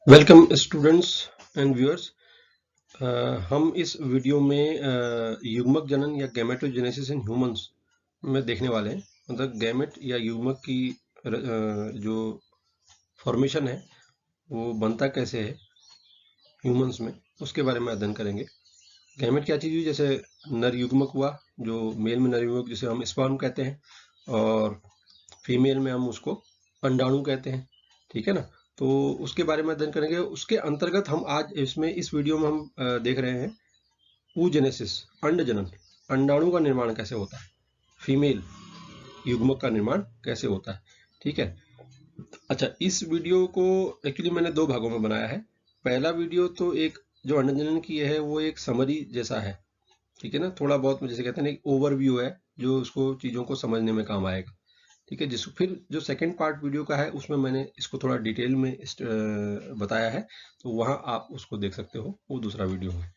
Welcome students and viewers. हम इस video में युग्मक जनन या गैमेटोजेनेसिस इन ह्यूमंस में देखने वाले हैं। मतलब गैमेट या युग्मक की जो फॉर्मेशन है वो बनता कैसे है ह्यूमंस में, उसके बारे में अध्ययन करेंगे। गैमेट क्या चीज़ हुई? जैसे नर युग्मक हुआ, जो मेल में नर युग्मक जिसे हम स्पर्म कहते हैं, और फीमेल में हम उसको अंडाणु कहते हैं। ठीक है ना? तो उसके बारे में अध्ययन करेंगे। उसके अंतर्गत हम आज इसमें इस वीडियो में हम देख रहे हैं oogenesis, अंड जनन। अंडाणु का निर्माण कैसे होता है, फीमेल युग्मक का निर्माण कैसे होता है। ठीक है। अच्छा, इस वीडियो को एक्चुअली मैंने दो भागों में बनाया है। पहला वीडियो तो एक जो अंड जनन की है वो एक समरी जैसा है। ठीक है ना? थोड़ा बहुत जैसे कहते हैं ना, एक ओवरव्यू है जो उसको चीज़ों को समझने में काम आएगा। ठीक है। जिस फिर जो सेकंड पार्ट वीडियो का है उसमें मैंने इसको थोड़ा डिटेल में बताया है, तो वहां आप उसको देख सकते हो, वो दूसरा वीडियो है।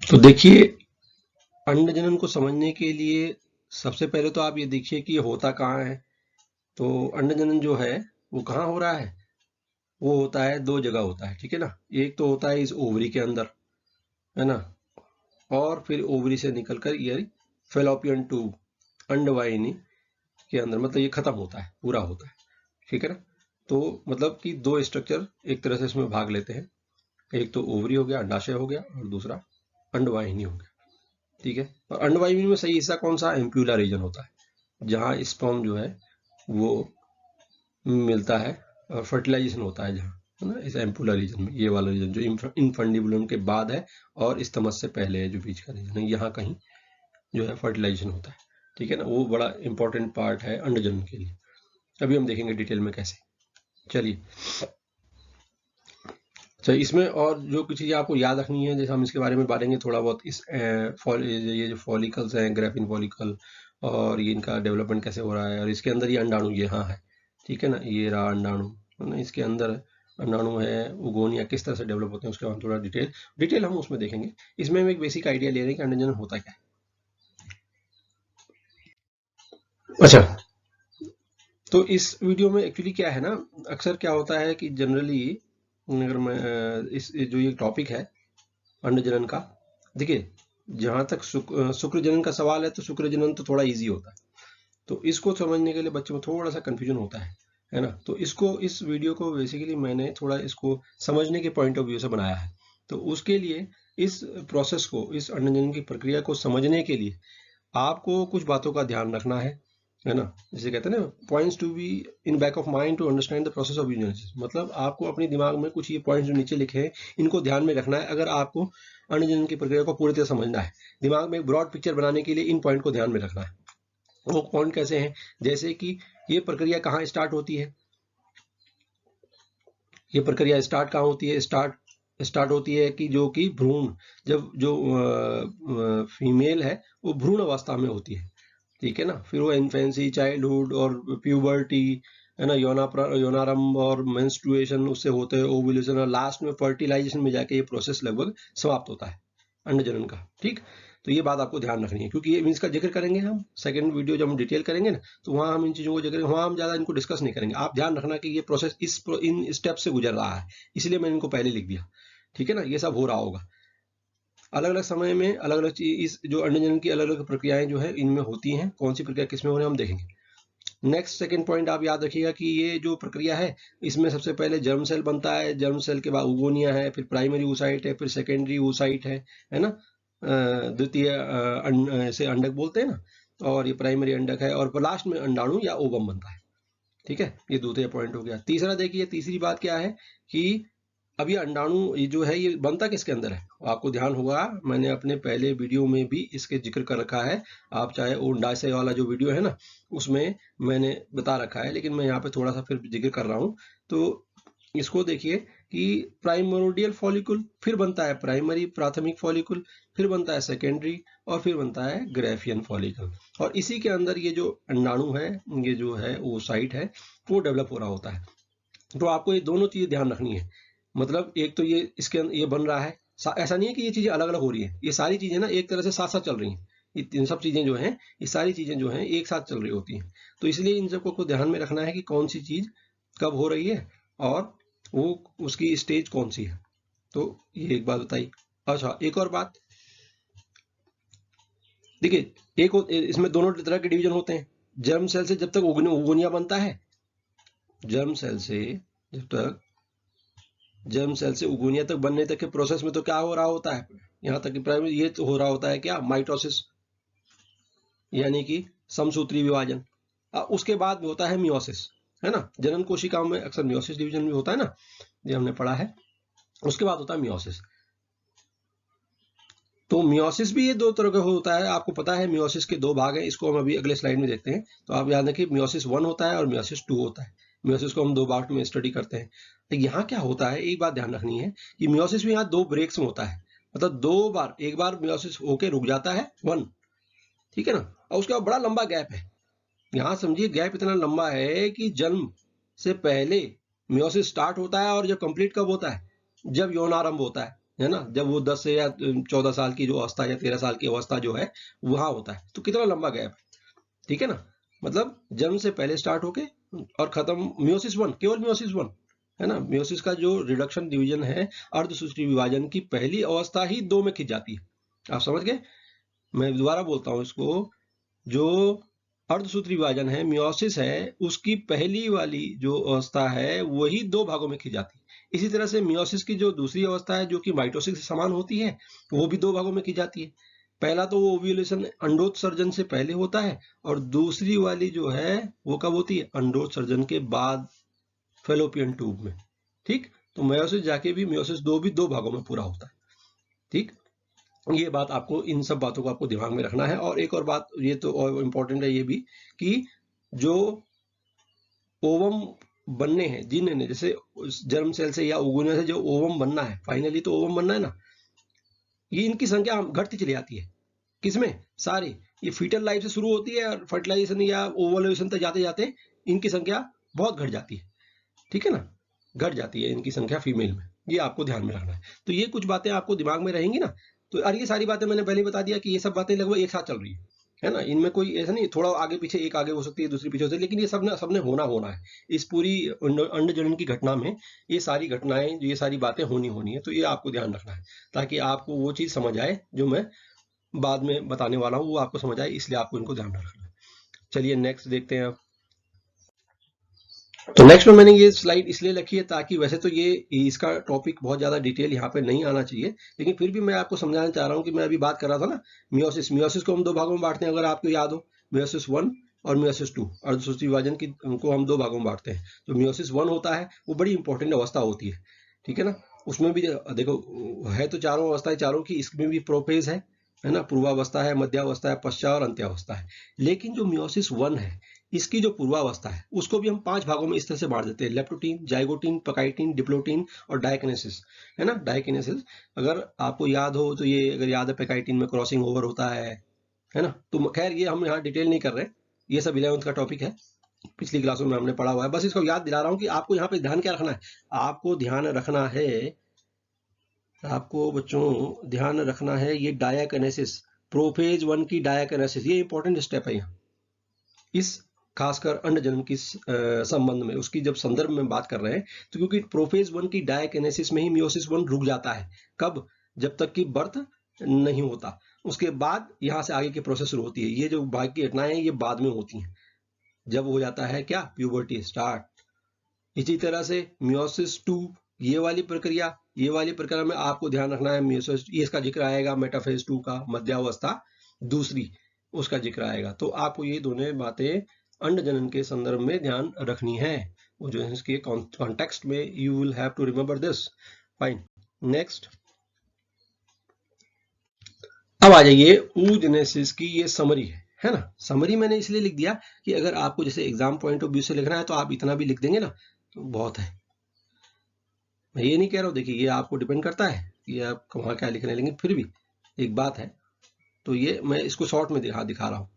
तो देखिए, अंड जनन को समझने के लिए सबसे पहले तो आप ये देखिए कि ये होता कहाँ है। तो अंड जनन जो है वो कहाँ हो रहा है? वो होता है दो जगह होता है। ठीक है ना? एक तो होता है इस ओवरी के अंदर, है ना, और फिर ओवरी से निकलकर ये फेलोपियन ट्यूब, अंडवाहिनी के अंदर, मतलब ये खत्म होता है, पूरा होता है। ठीक है ना? तो मतलब कि दो स्ट्रक्चर एक तरह से इसमें भाग लेते हैं। एक तो ओवरी हो गया, अंडाशय हो गया, और दूसरा अंडवाहिनी हो गया। ठीक है। और अंडवाहिनी में सही हिस्सा कौन सा? एम्प्यूला रीजन होता है, जहाँ स्पर्म जो है वो मिलता है और फर्टिलाइजेशन होता है, जहाँ, है ना, इस एम्पुलर रीजन में। ये वाला रीजन जो इनफंडिबुलम के बाद है और इस्तमस से पहले है, जो बीच का रीजन है, यहाँ कहीं जो है फर्टिलाइजेशन होता है। ठीक है ना? वो बड़ा इंपॉर्टेंट पार्ट है अंडजन के लिए। अभी हम देखेंगे डिटेल में कैसे। चलिए, अच्छा, इसमें और जो कुछ चीज़ें आपको याद रखनी है, जैसे हम इसके बारे में बातेंगे थोड़ा बहुत। इस ये जो फॉलिकल्स हैं, ग्रेफिन फॉलिकल, और ये इनका डेवलपमेंट कैसे हो रहा है, और इसके अंदर ये अंडाणु ये हाँ है। ठीक है ना? ये रहा अंडाणु, है ना, इसके अंदर अंडाणु है। उगोनिया किस तरह से डेवलप होते हैं उसके बाद थोड़ा डिटेल हम उसमें देखेंगे। इसमें हम एक बेसिक आइडिया ले रहे हैं कि अंडजन होता क्या है। अच्छा, तो इस वीडियो में एक्चुअली क्या है ना, अक्सर क्या होता है कि जनरली, अगर मैं इस जो ये टॉपिक है अंड जनन का, देखिए, जहां तक शुक्र जनन का सवाल है, तो शुक्र जनन तो थोड़ा इजी होता है। तो इसको समझने के लिए बच्चों में थोड़ा सा कंफ्यूजन होता है ना? तो इसको, इस वीडियो को बेसिकली मैंने थोड़ा इसको समझने के पॉइंट ऑफ व्यू से बनाया है। तो उसके लिए इस प्रोसेस को, इस अंड जनन की प्रक्रिया को समझने के लिए आपको कुछ बातों का ध्यान रखना है ना? जिसे कहते हैं ना, points to be in back of mind to understand the process of eugenesis. मतलब आपको अपने दिमाग में कुछ ये पॉइंट्स जो नीचे लिखे हैं, इनको ध्यान में रखना है अगर आपको अंडजनन की प्रक्रिया को पूरी तरह समझना है। दिमाग में एक ब्रॉड पिक्चर बनाने के लिए इन पॉइंट को ध्यान में रखना है। वो पॉइंट कैसे हैं? जैसे कि ये प्रक्रिया कहाँ स्टार्ट होती है? ये प्रक्रिया स्टार्ट कहाँ होती है? स्टार्ट होती है कि जो कि भ्रूण, जब जो फीमेल है वो भ्रूण अवस्था में होती है। ठीक है ना? फिर वो इन्फेंसी, चाइल्डहुड और प्यूबर्टी, है ना, यौनारंभ और मेंस्ट्रुएशन, उससे होते हैं ओव्यूलेशन, और लास्ट में फर्टिलाइजेशन में जाके ये प्रोसेस लगभग समाप्त होता है अंडजनन का। ठीक। तो ये बात आपको ध्यान रखनी है, क्योंकि ये इसका जिक्र करेंगे हम सेकंड वीडियो जब हम डिटेल करेंगे ना, तो वहां हम इन चीजों को जिक्र, वहां हम ज्यादा इनको डिस्कस नहीं करेंगे। आप ध्यान रखना कि ये प्रोसेस इन स्टेप से गुजर रहा है, इसलिए मैंने इनको पहले लिख दिया। ठीक है ना? ये सब हो रहा होगा अलग अलग समय में, अलग अलग चीज। इस जो अंडजनन की अलग अलग प्रक्रियाएं जो है इनमें होती हैं, कौन सी प्रक्रिया किसमें हो रही है हम देखेंगे। नेक्स्ट सेकंड पॉइंट आप याद रखिएगा कि ये जो प्रक्रिया है, इसमें सबसे पहले जर्म सेल बनता है, जर्म सेल के बाद उगोनिया है, फिर प्राइमरी oocyte है, फिर सेकेंडरी oocyte है ना? द्वितीय से अंडक बोलते हैं ना, और ये प्राइमरी अंडक है, और लास्ट में अंडाणु या ओवम बनता है। ठीक है, ये दूसरा पॉइंट हो गया। तीसरा देखिए, तीसरी बात क्या है कि अब ये अंडाणु ये जो है, ये बनता किसके अंदर है? आपको ध्यान होगा, मैंने अपने पहले वीडियो में भी इसके जिक्र कर रखा है। आप चाहे वो अंडाशय वाला जो वीडियो है ना, उसमें मैंने बता रखा है, लेकिन मैं यहाँ पे थोड़ा सा फिर जिक्र कर रहा हूँ। तो इसको देखिए कि प्राइमोर्डियल फॉलिकुल, फिर बनता है प्राइमरी, प्राथमिक फॉलिकुल, फिर बनता है सेकेंडरी, और फिर बनता है ग्रेफियन फॉलिकल। और इसी के अंदर ये जो अंडाणु है, ये जो है वो साइट है, वो डेवलप हो रहा होता है। तो आपको ये दोनों चीजें ध्यान रखनी है। मतलब एक तो ये इसके अंदर ये बन रहा है, ऐसा नहीं है कि ये चीजें अलग अलग हो रही है, ये सारी चीजें ना एक तरह से साथ साथ चल रही हैं। इन सब चीजें जो हैं, ये सारी चीजें जो हैं एक साथ चल रही होती हैं। तो इसलिए इन सबको को ध्यान में रखना है कि कौन सी चीज कब हो रही है और वो उसकी स्टेज कौन सी है। तो ये एक बात बताई। अच्छा, एक और बात देखिए, इसमें दोनों तरह के डिवीजन होते हैं। जर्म सेल से जब तक उगुनिया बनता है, जर्म सेल से जब तक जर्म सेल से उगुनिया तक बनने तक के प्रोसेस में तो क्या हो रहा होता है, यहाँ तक कि प्राइमरी ये तो हो रहा होता है क्या, माइटोसिस, यानी कि समसूत्री विभाजन। उसके बाद में होता है मियोसिस, है ना। जनन कोशिकाओं में अक्सर मियोसिस डिवीजन भी होता है ना, ये हमने पढ़ा है। उसके बाद होता है मियोसिस। तो मियोसिस भी ये दो तरह का होता है, आपको पता है मियोसिस के दो भाग हैं, इसको हम अभी अगले स्लाइड में देखते हैं। तो आप याद रखिए, मियोसिस 1 होता है और मियोसिस 2 होता है। मियोसिस को हम दो पार्ट में स्टडी करते हैं। तो यहाँ क्या होता है, एक बात ध्यान रखनी है कि मियोसिस भी यहाँ 2 ब्रेक्स में होता है, मतलब 2 बार, एक बार मियोसिस होके रुक जाता है 1, ठीक है ना, और उसके बाद बड़ा लंबा गैप है। यहाँ समझिए गैप इतना लंबा है कि जन्म से पहले मियोसिस स्टार्ट होता है और जब कंप्लीट कब होता है, जब यौनारंभ होता है ना, जब वो 10 से या 14 साल की जो अवस्था या 13 साल की अवस्था जो है वहां होता है। तो कितना लंबा गैप है, ठीक है ना। मतलब जन्म से पहले स्टार्ट होके और खत्म मियोसिस 1, केवल मियोसिस 1, है ना। मियोसिस का जो रिडक्शन डिवीजन है, अर्धसूत्री विभाजन की पहली अवस्था ही 2 में खिंच जाती है। आप समझ गए। मैं दोबारा बोलता हूं इसको, जो अर्धसूत्री विभाजन है, मियोसिस है, उसकी पहली वाली जो अवस्था है वही 2 भागों में खिंच जाती है। इसी तरह से मियोसिस की जो दूसरी अवस्था है, जो कि माइटोसिस से समान होती है, वो भी 2 भागों में खिंच जाती है। पहला तो वो ओव्यूलेशन, अंडोत्सर्जन से पहले होता है, और दूसरी वाली जो है वो कब होती है, अंडोत्सर्जन के बाद, फेलोपियन ट्यूब में। ठीक, तो मियोसिस जाके भी मियोसिस 2 भी 2 भागों में पूरा होता है। ठीक, ये बात आपको, इन सब बातों को आपको दिमाग में रखना है। और एक और बात, ये तो और इम्पोर्टेंट है ये भी, कि जो ओवम बनने हैं, जिन्हें जैसे जर्म सेल से या उगुनिया से जो ओवम बनना है, फाइनली तो ओवम बनना है ना, ये इनकी संख्या घटती चली जाती है। किसमें, सारी, ये फीटल लाइफ से शुरू होती है और फर्टिलाइजेशन या ओवुलेशन तक जाते जाते इनकी संख्या बहुत घट जाती है, ठीक है ना, घट जाती है इनकी संख्या फीमेल में। ये आपको ध्यान में रखना है। तो ये कुछ बातें आपको दिमाग में रहेंगी ना। तो और ये सारी बातें मैंने पहले बता दिया कि ये सब बातें लगभग एक साथ चल रही है ना। इनमें कोई ऐसा नहीं, थोड़ा आगे पीछे, एक आगे हो सकती है, दूसरी पीछे हो सकती है, लेकिन ये सबने होना है। इस पूरी अंड जनन की घटना में ये सारी घटनाएं, ये सारी बातें होनी है। तो ये आपको ध्यान रखना है, ताकि आपको वो चीज समझ आए जो मैं बाद में बताने वाला हूँ, वो आपको समझ आए, इसलिए आपको इनको ध्यान में रखना है। चलिए नेक्स्ट देखते हैं आप। तो नेक्स्ट में मैंने ये स्लाइड इसलिए रखी है ताकि, वैसे तो ये इसका टॉपिक बहुत ज्यादा डिटेल यहाँ पे नहीं आना चाहिए, लेकिन फिर भी मैं आपको समझाना चाह रहा हूँ कि मैं अभी बात कर रहा था ना मियोसिस को हम 2 भागों में बांटते हैं, अगर आपको याद हो, मियोसिस 1 और मियोसिस 2, अर्धसूत्री विभाजन की को हम 2 भागों में बांटते हैं। तो मियोसिस 1 होता है, वो बड़ी इंपॉर्टेंट अवस्था होती है, ठीक है ना। उसमें भी देखो, है तो चारों अवस्थाएं चारों की, इसमें भी प्रोफेज है ना, पूर्वावस्था है, मध्यावस्था है, पश्चात और अंत्यावस्था है। लेकिन जो मियोसिस 1 है, इसकी जो पूर्वावस्था है, उसको भी हम 5 भागों में इस तरह से बांट देते हैं, लेप्टोटीन, जाइगोटीन, पकाइटीन, डिप्लोटीन और डायकिनेसिस, है ना। डायकिनेसिस, अगर आपको याद हो तो, ये अगर याद है, पकाइटीन में क्रॉसिंग ओवर होता है ना। तो खैर ये हम यहाँ डिटेल नहीं कर रहे, ये सब 11th का टॉपिक है, पिछली क्लासों में हमने पढ़ा हुआ है। बस इसको याद दिला रहा हूँ कि आपको यहाँ पे ध्यान क्या रखना है, आपको ध्यान रखना है, आपको बच्चों ध्यान रखना है, ये डायकिनेसिस, प्रोफेज 1 की डायकिनेसिस, ये इंपॉर्टेंट स्टेप है यहाँ, इस खासकर अंड जन्म की संबंध में, उसकी जब संदर्भ में बात कर रहे हैं। तो क्योंकि प्रोफेज 1 की डायकिनेसिस में ही मियोसिस 1 रुक जाता है, कब, जब तक कि बर्थ नहीं होता, उसके बाद यहाँ से आगे की प्रोसेस शुरू होती है। ये जो बाकी की घटनाएं हैं, ये बाद में होती हैं, जब हो जाता है क्या, प्यूबर्टी स्टार्ट। इसी तरह से मियोसिस 2, ये वाली प्रक्रिया में आपको ध्यान रखना है, मियोसिस, ये इसका जिक्र आएगा, मेटाफेज 2 का, मध्यावस्था दूसरी, उसका जिक्र आएगा। तो आपको ये दोनों बातें अंड जनन के संदर्भ में ध्यान रखनी है, वो जो है इसके कॉन्टेक्स्ट में, you will have to remember this. Fine, next. अब आ जाइए oogenesis की ये समरी है ना। समरी मैंने इसलिए लिख दिया कि अगर आपको जैसे एग्जाम पॉइंट ऑफ व्यू से लिखना है तो आप इतना भी लिख देंगे ना तो बहुत है। मैं ये नहीं कह रहा हूँ, देखिए ये आपको डिपेंड करता है कि आप वहाँ क्या लिख रहे हैं, लेकिन फिर भी एक बात है, तो ये मैं इसको शॉर्ट में दिखा रहा हूँ।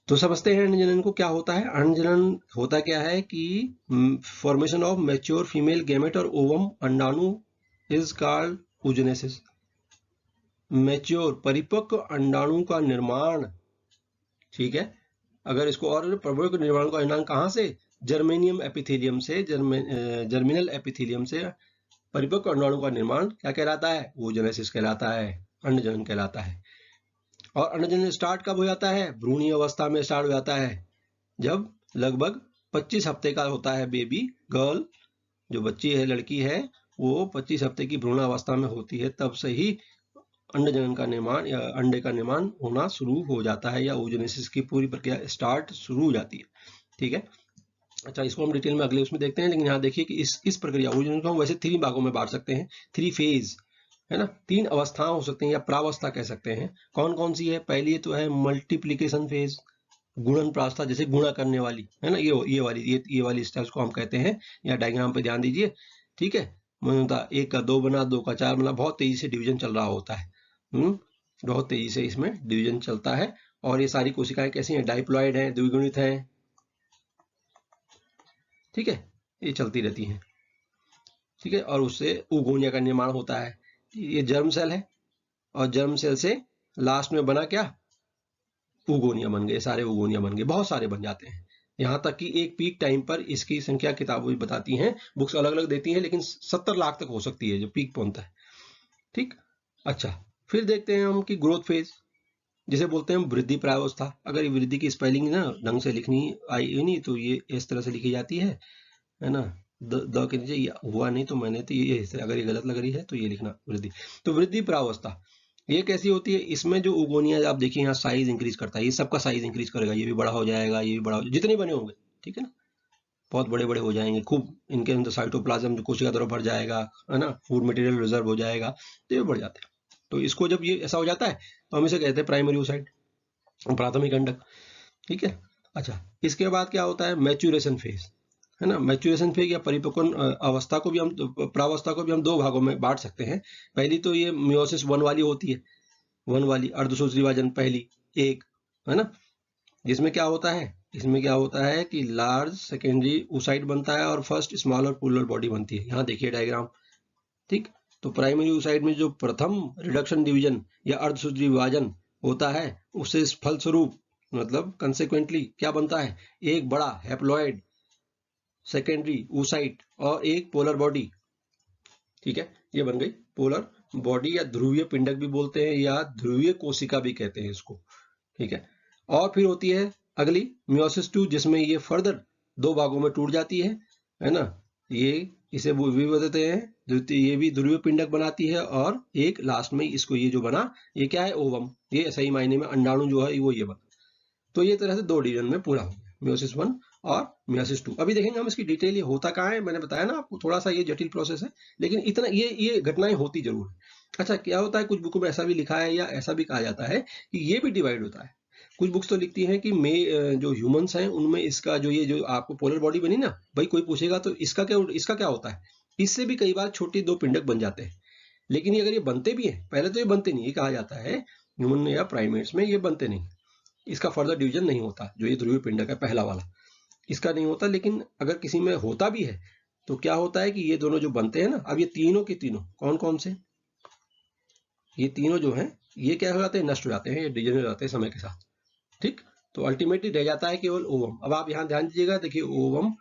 तो समझते हैं अंडजनन को क्या होता है। अंडजनन होता क्या है कि formation of mature female gamete और ओवम अंडाणु इज कॉल्ड oogenesis। मैच्योर परिपक्व अंडाणु का निर्माण, ठीक है। अगर इसको और परिपक्व निर्माण का निर्माण कहाँ से, जर्मेनियम एपिथेलियम से, जर्मिनल एपिथेलियम से परिपक्व अंडाणु का निर्माण क्या कहलाता है, oogenesis कहलाता है, अंडजनन कहलाता है। और अंडजनन स्टार्ट कब हो जाता है, भ्रूणीय अवस्था में स्टार्ट हो जाता है, जब लगभग 25 हफ्ते का होता है बेबी गर्ल, जो बच्ची है, लड़की है, वो 25 हफ्ते की भ्रूणावस्था में होती है, तब से ही अंडजनन का निर्माण या अंडे का निर्माण होना शुरू हो जाता है, या oogenesis की पूरी प्रक्रिया स्टार्ट शुरू हो जाती है, ठीक है। अच्छा, इसको हम डिटेल में अगले उसमें देखते हैं, लेकिन यहाँ देखिए कि इस प्रक्रिया oogenesis को हम वैसे 3 भागों में बांट सकते हैं, 3 फेज है ना, 3 अवस्थाएं हो सकती हैं या प्रावस्था कह सकते हैं। कौन कौन सी है, पहली तो है मल्टीप्लीकेशन फेज, गुणन प्रावस्था, जैसे गुणा करने वाली है ना, ये वाली स्टेप्स को हम कहते हैं, या डायग्राम पे ध्यान दीजिए, ठीक है। 1 का 2 बना, 2 का 4 बना, बहुत तेजी से डिवीजन चल रहा होता है, बहुत तेजी से इसमें डिवीजन चलता है। और ये सारी कोशिकाएं कैसी हैं, डाइप्लॉइड हैं, द्विगुणित हैं, ठीक है, ये चलती रहती हैं, ठीक है। और उससे oogonia का निर्माण होता है। ये जर्म सेल है, और जर्म सेल से लास्ट में बना क्या, oogonia बन गए, सारे oogonia बन गए, बहुत सारे बन जाते हैं। यहाँ तक कि एक पीक टाइम पर इसकी संख्या किताबें बताती हैं, बुक्स अलग अलग देती हैं, लेकिन 70 लाख तक हो सकती है जो पीक पहुंचता है, ठीक। अच्छा, फिर देखते हैं हम कि ग्रोथ फेज, जिसे बोलते हैं वृद्धि प्रावस्था। अगर वृद्धि की स्पेलिंग ना ढंग से लिखनी आई नहीं तो ये इस तरह से लिखी जाती है ना, द के नीचे हुआ नहीं तो मैंने तो ये अगर ये गलत लग रही है तो ये लिखना वृद्धि। तो वृद्धि प्रावस्था ये कैसी होती है, इसमें जो oogonia आप देखिए यहाँ साइज इंक्रीज करता है, ये सबका साइज इंक्रीज करेगा, ये भी बड़ा हो जाएगा, ये भी बड़ा हो, जितने बने होंगे, ठीक है ना, बहुत बड़े बड़े हो जाएंगे, खूब इनके अंदर साइटोप्लाज्म जो कोशिका तरफ भर जाएगा, है ना, फूड मटेरियल रिजर्व हो जाएगा, तो ये बढ़ जाते हैं। तो इसको जब ये ऐसा हो जाता है तो हम इसे कहते हैं प्राइमरी oocyte, प्राथमिक अंडक, ठीक है। अच्छा, इसके बाद क्या होता है, मैच्यूरेशन फेज, है ना। मैच्यूरेशन फेज या परिपक्वन अवस्था को भी हम, प्रावस्था को भी हम 2 भागों में बांट सकते हैं। पहली तो ये मियोसिस 1 वाली होती है, 1 वाली अर्धसूत्री विभाजन पहली एक, है ना, जिसमें क्या होता है, इसमें क्या होता है कि लार्ज सेकेंडरी oocyte बनता है और फर्स्ट स्मॉलर पोलर बॉडी बनती है। यहाँ देखिए डायग्राम, ठीक। तो प्राइमरी oocyte में जो प्रथम रिडक्शन डिवीजन या अर्धसूत्री विभाजन होता है, उससे फलस्वरूप मतलब कंसेक्वेंटली क्या बनता है, एक बड़ा हैप्लॉइड सेकेंडरी oocyte और एक पोलर बॉडी, ठीक है। ये बन गई पोलर बॉडी, या ध्रुवीय पिंडक भी बोलते हैं, या ध्रुवीय कोशिका भी कहते हैं इसको, ठीक है। और फिर होती है अगली मियोसिस 2, जिसमें ये फर्दर 2 भागों में टूट जाती है ना, ये इसे भी बताते हैं, ये भी ध्रुवीय पिंडक बनाती है, और एक लास्ट में इसको ये जो बना, ये क्या है, ओवम, ये सही मायने में अंडाणु जो है वो ये बना। तो ये तरह से 2 डिवीजन में पूरा हो गया, मियोसिस 1 और मियोसिस 2। अभी देखेंगे हम इसकी डिटेल, ये होता कहाँ है, मैंने बताया ना आपको, थोड़ा सा ये जटिल प्रोसेस है, लेकिन इतना ये घटनाएं होती जरूर है। अच्छा, क्या होता है, कुछ बुकों में ऐसा भी लिखा है या ऐसा भी कहा जाता है कि ये भी डिवाइड होता है। कुछ बुक्स तो लिखती हैं कि जो ह्यूमंस हैं उनमें इसका जो आपको पोलर बॉडी बनी ना, भाई कोई पूछेगा तो इसका क्या होता है, इससे भी कई बार छोटे 2 पिंडक बन जाते हैं। लेकिन अगर ये बनते भी हैं, पहले तो ये बनते नहीं, ये कहा जाता है ह्यूमन या प्राइमेट्स में ये बनते नहीं, इसका फर्दर डिवीजन नहीं होता, जो ये ध्रुवीय पिंडक है पहला वाला, इसका नहीं होता। लेकिन अगर किसी में होता भी है तो क्या होता है कि ये दोनों जो बनते हैं ना, अब ये तीनों के तीनों कौन कौन से, ये तीनों जो हैं ये क्या हो जाते हैं, नष्ट हो जाते हैं, ये डिजन हो जाते हैं समय के साथ, ठीक। तो अल्टीमेटली रह जाता है केवल ओवम। अब आप यहाँ ध्यान दीजिएगा, देखिए ओवम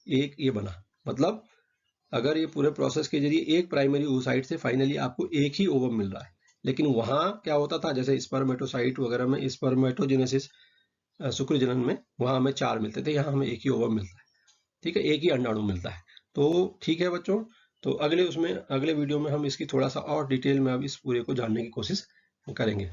एक ये बना, मतलब अगर ये पूरे प्रोसेस के जरिए एक प्राइमरी oocyte से फाइनली आपको एक ही ओवम मिल रहा है, लेकिन वहां क्या होता था, जैसे स्पर्मेटोसाइट वगैरह में स्पर्मेटोजेनेसिस शुक्र जनन में वहां हमें 4 मिलते थे, यहाँ हमें एक ही ओवम मिलता है, ठीक है, एक ही अंडाणु मिलता है। तो ठीक है बच्चों, तो अगले वीडियो में हम इसकी थोड़ा सा और डिटेल में अब इस पूरे को जानने की कोशिश करेंगे।